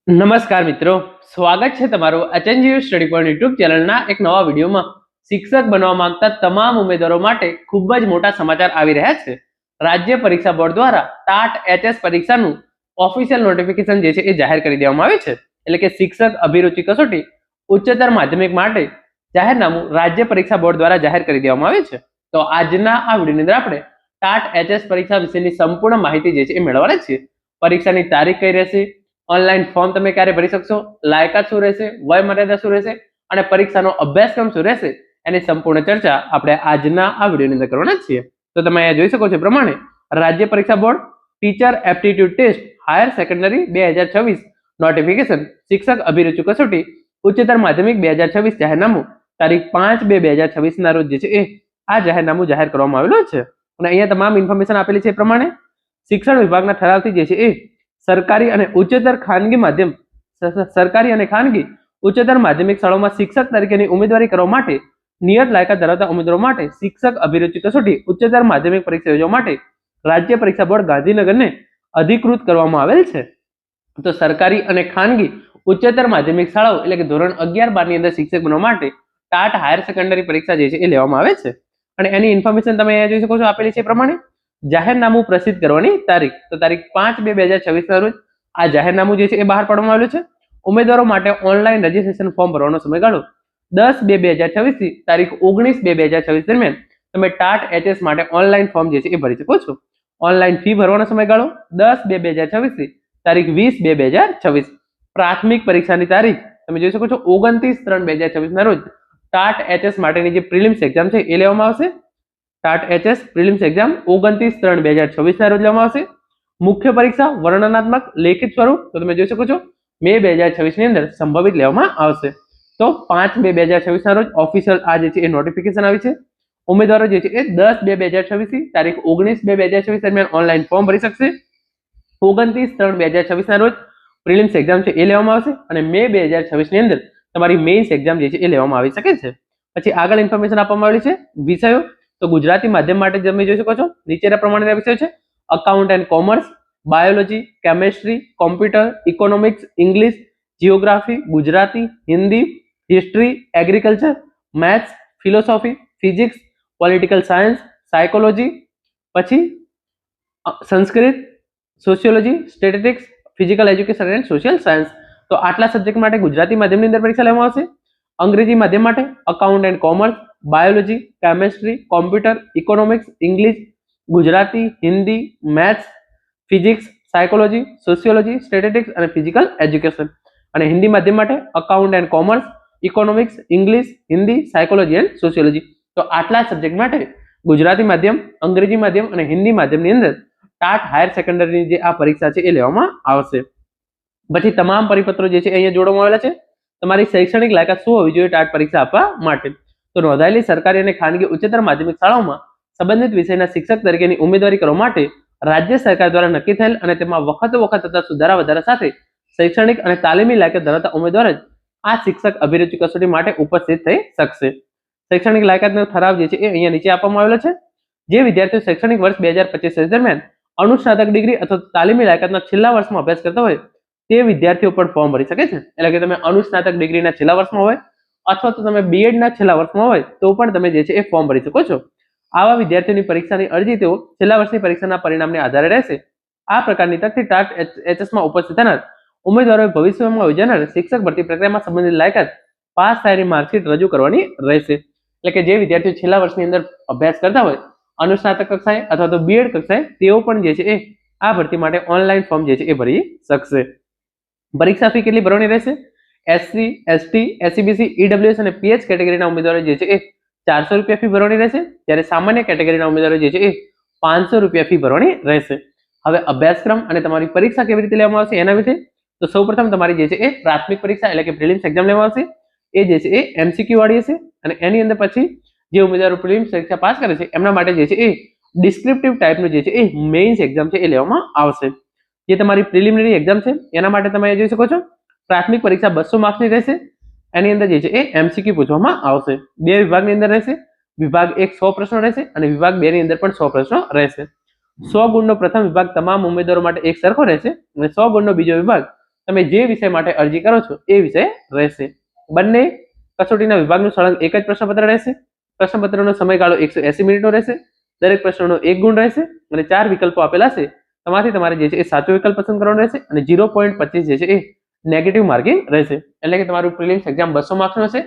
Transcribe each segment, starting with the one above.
નમસ્કાર મિત્રો, સ્વાગત છે તમારું એચએનજીયુ સ્ટડી પોઈન્ટ યુટ્યુબ ચેનલના એક નવા વિડીયોમાં. શિક્ષક બનવા માંગતા તમામ ઉમેદવારો માટે ખૂબ જ મોટા સમાચાર આવી રહ્યા છે. રાજ્ય પરીક્ષા બોર્ડ દ્વારા ટાટ એચએસ પરીક્ષાનું ઓફિશિયલ નોટિફિકેશન જે છે એ જાહેર કરી દેવામાં આવ્યું છે. એટલે કે શિક્ષક અભિરુચિ કસોટી ઉચ્ચતર માધ્યમિક માટે જાહેરનામું રાજ્ય પરીક્ષા બોર્ડ દ્વારા જાહેર કરી દેવામાં આવ્યું છે. તો આજના આ વિડીયોની અંદર આપણે ટાટ એચએસ પરીક્ષા વિશેની સંપૂર્ણ માહિતી જે છે એ મેળવવાના છીએ. પરીક્ષાની તારીખ કઈ રહેશે, ઓનલાઈન ફોર્મ તમે ક્યારે ભરી શકશો, લાયકાત શું રહેશે, વય મર્યાદા શું રહેશે અને પરીક્ષાનો અભ્યાસક્રમ શું રહેશે, એની સંપૂર્ણ ચર્ચા આપણે આજના આ વિડીયોની અંદર કરવાના છીએ. તો તમે અહીંયા જોઈ શકો છો પ્રમાણે રાજ્ય પરીક્ષા board teacher aptitude test higher secondary 2026 notification શિક્ષક અભિરુચિ કસોટી ઉચ્ચતર માધ્યમિક 2026 જાહેરનામું તારીખ 5/2/2026 ના રોજ જે છે એ આ જાહેરનામું જાહેર કરવામાં આવેલું છે. અને અહીંયા તમામ ઇન્ફોર્મેશન આપેલી છે એ પ્રમાણે શિક્ષણ વિભાગના ઠરાવથી જે છે એ સરકારી અને ખાનગી ઉચ્ચતર માધ્યમિક શાળાઓમાં શિક્ષક તરીકેની ઉમેદવારી કરવા માટે નિયત લાયકાત ધરાવતા ઉમેદવારો માટે શિક્ષક અભિરુચિ કસોટી ઉચ્ચતર માધ્યમિક પરીક્ષા યોજવા માટે રાજ્ય પરીક્ષા બોર્ડ ગાંધીનગરને અધિકૃત કરવામાં આવેલ છે. તો સરકારી અને ખાનગી ઉચ્ચતર માધ્યમિક શાળાઓ એટલે કે ધોરણ 11-12 ની અંદર શિક્ષક બનવા માટે ટાટ હાયર સેકન્ડરી પરીક્ષા જે છે એ લેવામાં આવે છે. અને એની ઇન્ફોર્મેશન તમે અહીંયા જોઈ શકો છો આપેલી છે પ્રમાણે જાહેરનામું પ્રસિદ્ધ કરવાની તારીખ, તો તારીખ 5/2/2026 ના રોજ આ જાહેરનામું જે છે એ બહાર પાડવામાં આવેલું છે. ઉમેદવારો માટે ઓનલાઈન રજીસ્ટ્રેશન ફોર્મ ભરવાનો સમયગાળો 10/2/2026 થી તારીખ 19/2/2026 દરમિયાન તમે ટાટ એચએસ માટે ઓનલાઈન ફોર્મ જે છે એ ભરી શકો છો. ઓનલાઈન ફી ભરવાનો સમયગાળો 10/2/2026 થી તારીખ 20/2/2026. પ્રાથમિક પરીક્ષાની તારીખ તમે જોઈ શકો છો 29/3/2026 ના રોજ ટાટ એચએસ માટેની જે પ્રિલિમ્સ એક્ઝામ છે એ લેવામાં આવશે. ટાટ એચએસ પ્રિલિમ્સ એક્ઝામ 29/3/2026 ના રોજ લેવામાં આવશે. મુખ્ય પરીક્ષા વર્ણનાત્મક લેખિત સ્વરૂપ તો તમે જોઈ શકો છો મે 2026 ની અંદર સંભવિત લેવામાં આવશે. તો 5/2/2026 ના રોજ ઓફિશિયલ આ જે છે એ નોટિફિકેશન આવી છે. ઉમેદવારો જે છે એ 10/2/2026 થી તારીખ 19/2/2026 દરમિયાન ઓનલાઈન ફોર્મ ભરી શકશે. 29/3/2026 ના રોજ પ્રિલિમ્સ એક્ઝામ છે એ લેવામાં આવશે અને મે 2026 ની અંદર તમારી મેઇન્સ એક્ઝામ જે છે એ લેવામાં આવી શકે છે. પછી આગળ ઇન્ફોર્મેશન આપવામાં આવેલી છે વિષયો. તો ગુજરાતી માધ્યમ માટે તમે જોઈ શકો છો નીચેના પ્રમાણેના વિષયો છે: account and commerce, biology, chemistry, computer, economics, English, geography, Gujarati, Hindi, history, agriculture, maths, philosophy, physics, political science, psychology, પછી Sanskrit, sociology, statistics, physical education and social science. તો આટલા સબ્જેક્ટ માટે ગુજરાતી માધ્યમની અંદર પરીક્ષા લેવામાં આવશે. અંગ્રેજી માધ્યમ માટે account and commerce, biology, chemistry, computer, economics, English, Gujarati, Hindi, maths, physics, psychology, sociology, statistics અને ફિઝિકલ એજ્યુકેશન. અને હિન્દી માધ્યમ માટે account and commerce, economics, English, Hindi, psychology and sociology. તો આટલા સબ્જેક્ટ માટે ગુજરાતી માધ્યમ, અંગ્રેજી માધ્યમ અને હિન્દી માધ્યમની અંદર ટાટ હાયર સેકન્ડરીની જે આ પરીક્ષા છે એ લેવામાં આવશે. પછી તમામ પરિપત્રો જે છે અહીંયા જોડવામાં આવેલા છે. તમારી શૈક્ષણિક લાયકાત શું હોવી જોઈએ ટાટ પરીક્ષા આપવા માટે? તો નોંધાયેલી સરકારી અને ખાનગી ઉચ્ચતર માધ્યમિક શાળાઓમાં સંબંધિત વિષયના શિક્ષક તરીકેની ઉમેદવારી કરવા માટે રાજ્ય સરકાર દ્વારા નક્કી થયેલ અને તેમાં વખત થતા સુધારા વધારા સાથે શૈક્ષણિક અને તાલીમી લાયકાત ધરાવતા ઉમેદવાર જ આ શિક્ષક અભિરુચિ કસોટી માટે ઉપસ્થિત થઈ શકશે. શૈક્ષણિક લાયકાતનો ઠરાવ જે છે એ અહીંયા નીચે આપવામાં આવેલો છે. જે વિદ્યાર્થીઓ શૈક્ષણિક વર્ષ 2025 દરમિયાન અનુસ્નાતક ડિગ્રી અથવા તાલીમી લાયકાતના છેલ્લા વર્ષમાં અભ્યાસ કરતા હોય તે વિદ્યાર્થીઓ પણ ફોર્મ ભરી શકે છે. એટલે કે તમે અનુસ્નાતક ડિગ્રીના છેલ્લા વર્ષમાં હોય અથવા તો તમે બીએડ ના છેલ્લા વર્ષમાં હોય તો પણ તમે જે છે એ ફોર્મ ભરી શકો છો. આવા વિદ્યાર્થીઓની પરીક્ષાની અરજી તેઓ છેલ્લા વર્ષની પરીક્ષાના પરિણામને આધારે રહેશે. આ પ્રકારની તકથી ટાટ એચએસમાં ઉપસ્થિત થનાર ઉમેદવારોએ ભવિષ્યમાં યોજાનાર શિક્ષક ભરતી પ્રક્રિયામાં સંબંધિત લાયકાત પાસ થયેલી માર્કશીટ રજૂ કરવાની રહેશે. એટલે કે જે વિદ્યાર્થીઓ છેલ્લા વર્ષની અંદર અભ્યાસ કરતા હોય અનુસ્નાતક કક્ષાએ અથવા તો બીએડ કક્ષાએ તેઓ પણ જે છે એ આ ભરતી માટે ઓનલાઈન ફોર્મ જે છે એ ભરી શકશે. પરીક્ષા ફી કેટલી ભરવાની રહેશે? એસસી, એસટી, એસસીબીસી, ઈડબ્લ્યુએસ અને પીએચ કેટેગરીના ઉમેદવારો જે છે એ 400 રૂપિયા ફી ભરવાની રહેશે. જ્યારે સામાન્ય કેટેગરીના ઉમેદવારો જે છે એ 500 રૂપિયા ફી ભરવાની રહેશે. હવે અભ્યાસક્રમ અને તમારી પરીક્ષા કેવી રીતે લેવામાં આવશે એના વિશે. તો સૌપ્રથમ તમારી જે છે એ પ્રાથમિક પરીક્ષા એટલે કે પ્રિલિમ્સ એક્ઝામ લેવામાં આવશે. એ જે છે એ એમસીક્યુ વાળી હશે અને એની અંદર પછી જે ઉમેદવારો પ્રિલિમ્સ પરીક્ષા પાસ કરે છે એમના માટે જે છે એ ડિસ્ક્રિપ્ટિવ ટાઈપનું જે છે એ મેઇન્સ એક્ઝામ છે એ લેવામાં આવશે. જે તમારી પ્રિલિમિનરી એક્ઝામ છે એના માટે તમે જોઈ શકો છો પ્રાથમિક પરીક્ષા 200 માર્ક્સની રહેશે. એની અંદર જે છે એ એમસીક્યુ પૂછવામાં આવશે. બે વિભાગની અંદર રહેશે. વિભાગ 1 100 પ્રશ્નો રહેશે અને વિભાગ 2 ની અંદર પણ 100 પ્રશ્નો રહેશે. 100 ગુણનો પ્રથમ વિભાગ તમામ ઉમેદવારો માટે એક સરખો રહેશે અને 100 ગુણનો બીજો વિભાગ તમે જે વિષય માટે અરજી કરો છો એ વિષય રહેશે. બંને કસોટીના વિભાગનું સળંગ એક જ પ્રશ્નપત્ર રહેશે. પ્રશ્નપત્રનો સમયગાળો 180 મિનિટનો રહેશે. દરેક પ્રશ્નનો 1 ગુણ રહેશે અને 4 વિકલ્પો આપેલા છે. તમારે જે છે એ સાચો વિકલ્પ પસંદ કરવાનો રહેશે અને 0.25 જે છે એ નેગેટિવ માર્કિંગ રહેશે. એટલે કે તમારું પ્રિલિમ્સ એક્ઝામ 200 માર્ક્સનું હશે.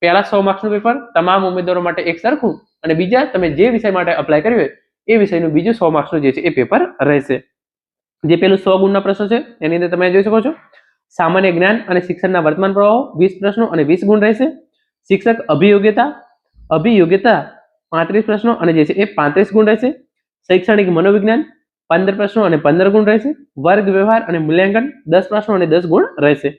પહેલા 100 માર્ક્સનું પેપર તમામ ઉમેદવારો માટે એક સરખું અને બીજા તમે જે વિષય માટે અપ્લાય કર્યું હોય એ વિષયનું બીજું 100 માર્ક્સનું જે છે એ પેપર રહેશે. જે પેલું 100 ગુણના પ્રશ્નો છે એની અંદર તમે જોઈ શકો છો સામાન્ય જ્ઞાન અને શિક્ષણના વર્તમાન પ્રવાહો 20 પ્રશ્નો અને 20 ગુણ રહેશે. શિક્ષક અભિયોગ્યતા 35 પ્રશ્નો અને જે છે એ 35 ગુણ રહેશે. શૈક્ષણિક મનોવિજ્ઞાન 15 પ્રશ્નો અને 15 ગુણ રહેશે. વર્ગ વ્યવહાર અને મૂલ્યાંકન 10 પ્રશ્નો અને 10 ગુણ રહેશે.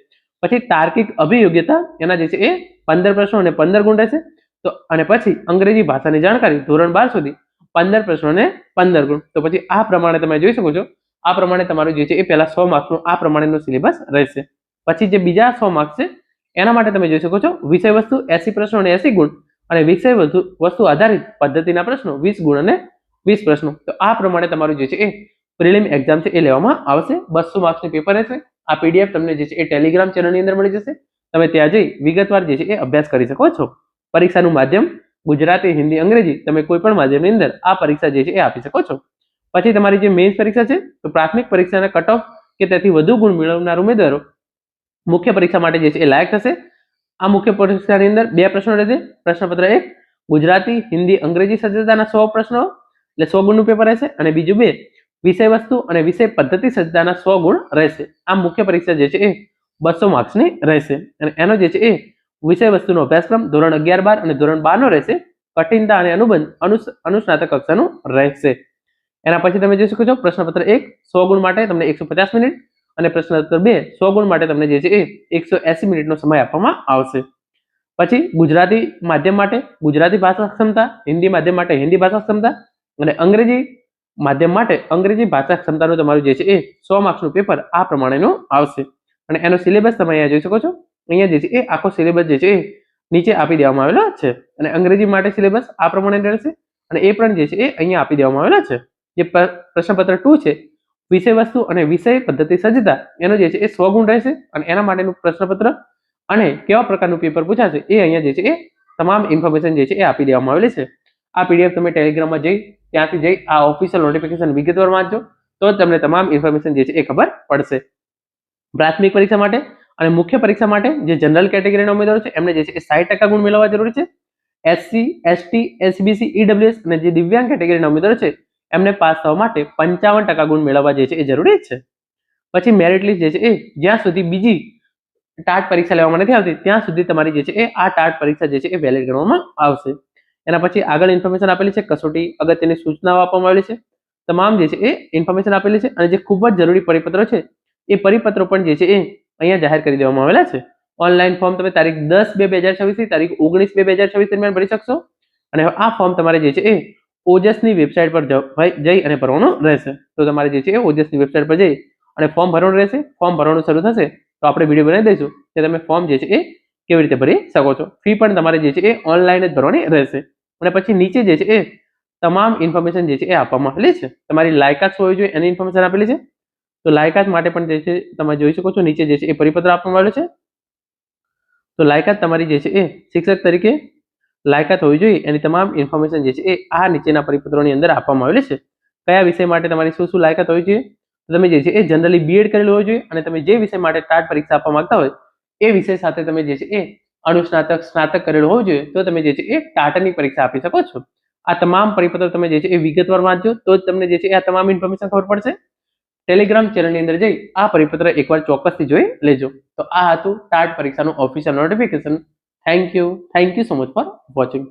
પછી તાર્કિક અભિયોગ્યતા એના જે છે એ 15 પ્રશ્નો અને 15 ગુણ રહેશે. તો અને પછી અંગ્રેજી ભાષાની જાણકારી ધોરણ 12 સુધી 15 પ્રશ્નો અને 15 ગુણ. તો પછી આ પ્રમાણે તમે જોઈ શકો છો આ પ્રમાણે તમારું જે છે એ પહેલા 100 માર્ક્સનું આ પ્રમાણેનું સિલેબસ રહેશે. પછી જે બીજા 100 માર્ક્સ છે એના માટે તમે જોઈ શકો છો વિષય વસ્તુ 80 પ્રશ્નો અને 80 ગુણ અને વિષય વસ્તુ આધારિત પદ્ધતિના પ્રશ્નો 20 ગુણ અને 20 પ્રશ્નો. તો આ પ્રમાણે તમારું જે છે એ પ્રિલિમ એક્ઝામ છે એ લેવામાં આવશે. 200 માર્ક્સનું પેપર રહેશે. આ પીડીએફ તમને જે છે એ ટેલિગ્રામ ચેનલની અંદર મળી જશે. તમે ત્યાં જઈ વિગતવાર જે છે એ અભ્યાસ કરી શકો છો. પરીક્ષાનું માધ્યમ ગુજરાતી, હિન્દી, અંગ્રેજી તમે કોઈ પણ માધ્યમની અંદર આ પરીક્ષા જે છે એ આપી શકો છો. પછી તમારી જે મેઇન્સ પરીક્ષા છે તો પ્રાથમિક પરીક્ષાના કટ ઓફ કે તેથી વધુ ગુણ મેળવનાર ઉમેદવારો મુખ્ય પરીક્ષા માટે જે છે એ લાયક થશે. આ મુખ્ય પરીક્ષાની અંદર 2 પ્રશ્નો રહેશે. પ્રશ્નપત્ર 1 ગુજરાતી, હિન્દી, અંગ્રેજી સજ્જતાના 100 પ્રશ્નો એટલે 100 ગુણનું પેપર રહેશે અને બીજું 2 વિષય વસ્તુ અને વિષય પદ્ધતિ સજ્જતાના 100 ગુણ રહેશે. આ મુખ્ય પરીક્ષા જે છે એ 200 માર્ક્સની રહેશે અને એનો જે છે એ વિષય વસ્તુનો અભ્યાસક્રમ ધોરણ 11, 12 અને ધોરણ 12 નો રહેશે. કઠિનતા અને અનુબંધ અનુસ્નાતક કક્ષાનું રહેશે. એના પછી તમે જોઈ શકો છો પ્રશ્નપત્ર 1 100 ગુણ માટે તમને 150 મિનિટ અને પ્રશ્નપત્ર 2 100 ગુણ માટે તમને જે છે એ 180 મિનિટનો સમય આપવામાં આવશે. પછી ગુજરાતી માધ્યમ માટે ગુજરાતી ભાષા ક્ષમતા, હિન્દી માધ્યમ માટે હિન્દી ભાષા ક્ષમતા અને અંગ્રેજી માધ્યમ માટે અંગ્રેજી ભાષા ક્ષમતાનું તમારું જે છે એ 100 માર્ક્સનું પેપર આ પ્રમાણેનું આવશે. અને એનો સિલેબસ તમે અહીંયા જોઈ શકો છો. અહીંયા જે છે એ આખો સિલેબસ જે છે એ નીચે આપી દેવામાં આવેલો છે અને અંગ્રેજી માટે સિલેબસ આ પ્રમાણે રહેશે અને એ પણ જે છે એ અહીંયા આપી દેવામાં આવેલા છે. જે પ્રશ્નપત્ર 2 છે વિષય વસ્તુ અને વિષય પદ્ધતિ સજ્જતા એનો જે છે એ 100 ગુણ રહેશે અને એના માટેનું પ્રશ્નપત્ર અને કેવા પ્રકારનું પેપર પૂછાશે એ અહીંયા જે છે એ તમામ ઇન્ફોર્મેશન જે છે એ આપી દેવામાં આવેલી છે. આ પીડીએફ તમે ટેલિગ્રામમાં જઈ ત્યાંથી જઈ આ ઓફિશિયલ નોટિફિકેશન વિગતવાર વાંચજો તો જ તમને તમામ ઇન્ફોર્મેશન જે છે એ ખબર પડશે. પ્રાથમિક પરીક્ષા માટે અને મુખ્ય પરીક્ષા માટે જે જનરલ કેટેગરીના ઉમેદવારો છે એમને જે છે એ 60% ગુણ મેળવવા જરૂરી છે. એસસી, એસટી, એસબીસી, ઈડબ્લ્યુએસ અને જે દિવ્યાંગ કેટેગરીના ઉમેદવારો છે એમને પાસ થવા માટે 55% ગુણ મેળવવા જે છે એ જરૂરી છે. પછી મેરિટ લિસ્ટ જે છે એ જ્યાં સુધી બીજી ટાટ પરીક્ષા લેવામાં નથી આવતી ત્યાં સુધી તમારી જે છે એ આ ટાટ પરીક્ષા જે છે એ વેલિડ ગણવામાં આવશે. એના પછી આગળ ઇન્ફોર્મેશન આપેલી છે કસોટી અગત્યની સૂચનાઓ આપવામાં આવેલી છે. તમામ જે છે એ ઇન્ફોર્મેશન આપેલી છે અને જે ખૂબ જ જરૂરી પરિપત્રો છે એ પરિપત્રો પણ જે છે એ અહીંયા જાહેર કરી દેવામાં આવેલા છે. ઓનલાઈન ફોર્મ તમે તારીખ 10/2/2026 થી તારીખ 19/2/2026 દરમિયાન ભરી શકશો અને આ ફોર્મ તમારે જે છે એ ઓજસની વેબસાઇટ પર જઈ અને ભરવાનું રહેશે. તો તમારે જે છે એ ઓજસની વેબસાઇટ પર જઈ અને ફોર્મ ભરવાનું રહેશે. ફોર્મ ભરવાનું શરૂ થશે તો આપણે વિડીયો બનાવી દઈશું કે તમે ફોર્મ જે છે એ કેવી રીતે ભરી શકો છો. ફી પણ તમારે જે છે એ ઓનલાઈન જ ભરવાની રહેશે. અને પછી નીચે જે છે એ તમામ ઇન્ફોર્મેશન જે છે એ આપવામાં આવેલી છે. તમારી લાયકાત શું હોવી જોઈએ એની ઇન્ફોર્મેશન આપેલી છે. તો લાયકાત માટે પણ જે છે તમે જોઈ શકો છો નીચે જે છે એ પરિપત્ર આપવામાં આવેલો છે. તો લાયકાત તમારી જે છે એ શિક્ષક તરીકે લાયકાત હોવી જોઈએ એની તમામ ઇન્ફોર્મેશન જે છે એ આ નીચેના પરિપત્રોની અંદર આપવામાં આવેલી છે. કયા વિષય માટે તમારી શું શું લાયકાત હોવી જોઈએ તમે જે છે એ જનરલી બીએડ કરેલું હોવું જોઈએ અને તમે જે વિષય માટે ટાટ પરીક્ષા આપવા માંગતા હોય એ વિષય સાથે તમે જે છે એ અનુસ્નાતક સ્નાતક કરેલું હોવું જોઈએ તો તમે જે છે એ ટાટની પરીક્ષા આપી શકો છો. આ તમામ પરિપત્રો તમે જે છે એ વિગતવાર વાંચજો તો જ તમને જે છે આ તમામ ઇન્ફોર્મેશન ખબર પડશે. ટેલિગ્રામ ચેનલની અંદર જઈ આ પરિપત્ર એકવાર ચોક્કસથી જોઈ લેજો. તો આ હતું ટાટ પરીક્ષાનું official notification. Thank you so much for watching.